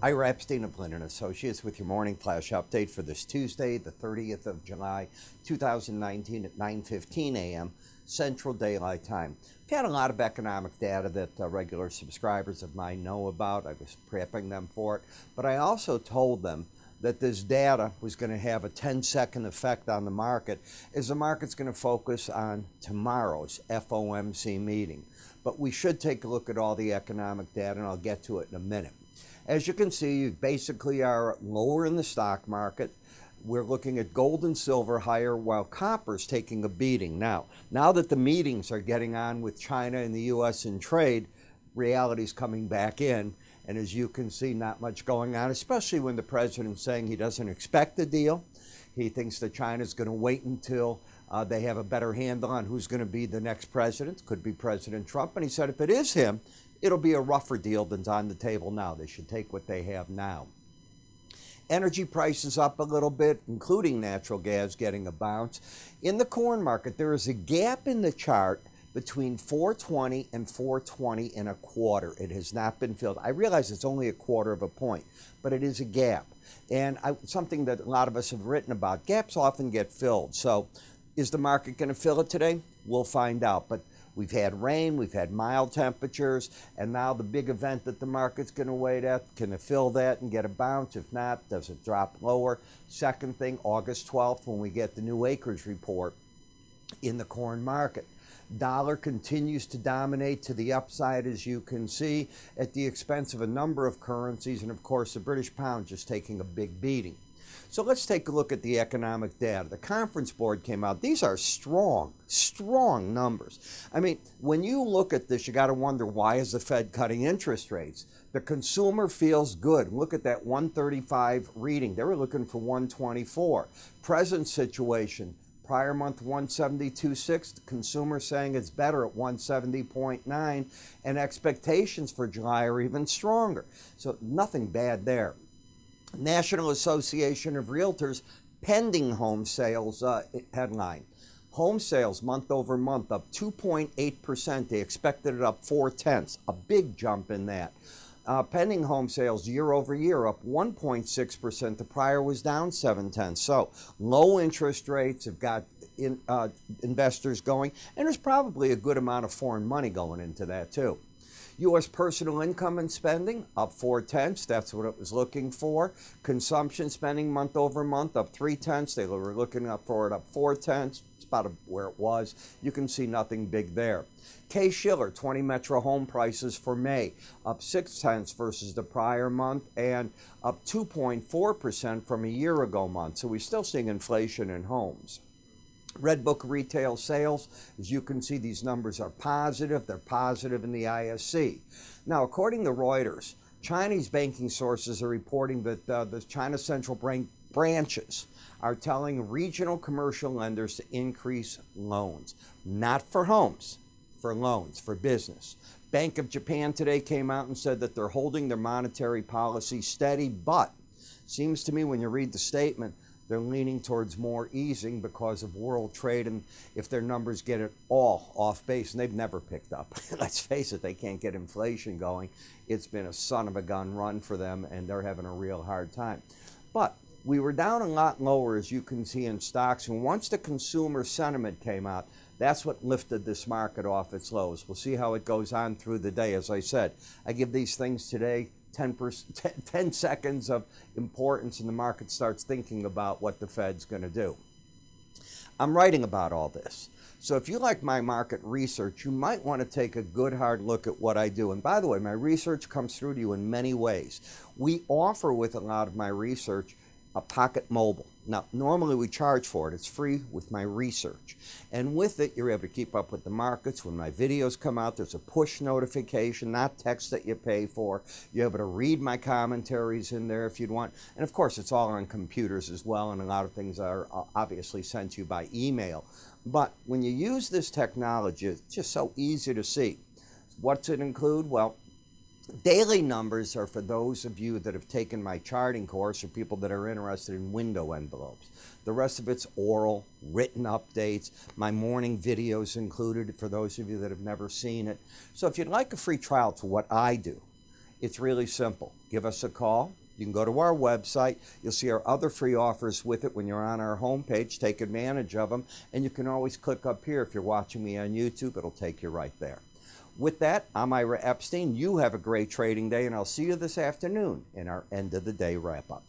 Ira Epstein of Linn Associates with your morning flash update for this Tuesday, the 30th of July, 2019 at 9:15 a.m. Central Daylight Time. We've had a lot of economic data that regular subscribers of mine know about. I was prepping them for it, but I also told them that this data was going to have a 10-second effect on the market as the market's going to focus on tomorrow's FOMC meeting. But we should take a look at all the economic data, and I'll get to it in a minute. As you can see, you basically are lower in the stock market. We're looking at gold and silver higher while copper's taking a beating. Now that the meetings are getting on with China and the U.S. in trade, reality's coming back in. And as you can see, not much going on, especially when the president's saying he doesn't expect a deal. He thinks that China's going to wait until they have a better handle on who's going to be the next president. Could be President Trump. And he said if it is him, it'll be a rougher deal than's on the table now. They should take what they have now. Energy prices up a little bit, including natural gas getting a bounce. In the corn market, there is a gap in the chart between 420 and 420 and a quarter. It has not been filled. I realize it's only a quarter of a point, but it is a gap. And something that a lot of us have written about, gaps often get filled. So is the market going to fill it today? We'll find out. But we've had rain, we've had mild temperatures, and now the big event that the market's going to wait at, can it fill that and get a bounce? If not, does it drop lower? Second thing, August 12th, when we get the new acreage report in the corn market. Dollar continues to dominate to the upside, as you can see, at the expense of a number of currencies, and of course the British pound just taking a big beating. So let's take a look at the economic data. The Conference Board came out. These are strong numbers. I mean, when you look at this, you got to wonder, why is the Fed cutting interest rates? The consumer feels good. Look at that 135 reading. They were looking for 124. Present situation, prior month 172.6, the consumer saying it's better at 170.9, and expectations for July are even stronger. So nothing bad there. National Association of Realtors pending home sales headline. Home sales month over month up 2.8%. They expected it up 0.4, a big jump in that. Pending home sales year over year up 1.6%. The prior was down 0.7. So low interest rates have got investors going, and there's probably a good amount of foreign money going into that too. U.S. personal income and spending up 0.4. That's what it was looking for. Consumption spending month over month up 0.3. They were looking up for it up 0.4. It's about where it was. You can see nothing big there. Case-Shiller 20 metro home prices for May up 0.6 versus the prior month and up 2.4% from a year ago month. So we're still seeing inflation in homes. Redbook retail sales, as you can see, these numbers are positive. They're positive in the ISC. Now, according to Reuters, Chinese banking sources are reporting that the China Central Bank branches are telling regional commercial lenders to increase loans, not for homes, for loans, for business. Bank of Japan today came out and said that they're holding their monetary policy steady, but seems to me when you read the statement, they're leaning towards more easing because of world trade, and if their numbers get it all off base, and they've never picked up. Let's face it, they can't get inflation going. It's been a son of a gun run for them, and they're having a real hard time. But we were down a lot lower, as you can see in stocks, and once the consumer sentiment came out, that's what lifted this market off its lows. We'll see how it goes on through the day. As I said, I give these things today 10 seconds of importance, and the market starts thinking about what the Fed's going to do. I'm writing about all this. So if you like my market research, you might want to take a good hard look at what I do. And by the way, my research comes through to you in many ways. We offer with a lot of my research a pocket mobile. Now, normally we charge for it. It's free with my research. And with it, you're able to keep up with the markets. When my videos come out, there's a push notification, not text that you pay for. You're able to read my commentaries in there if you'd want. And of course, it's all on computers as well, and a lot of things are obviously sent to you by email. But when you use this technology, it's just so easy to see. What's it include? Well, daily numbers are for those of you that have taken my charting course or people that are interested in window envelopes. The rest of it's oral, written updates, my morning videos included for those of you that have never seen it. So if you'd like a free trial to what I do, It's really simple. Give us a call. You can go to our website. You'll see our other free offers with it when you're on our homepage. Take advantage of them. And you can always click up here. If you're watching me on YouTube, it'll take you right there. With that, I'm Ira Epstein. You have a great trading day, and I'll see you this afternoon in our end of the day wrap-up.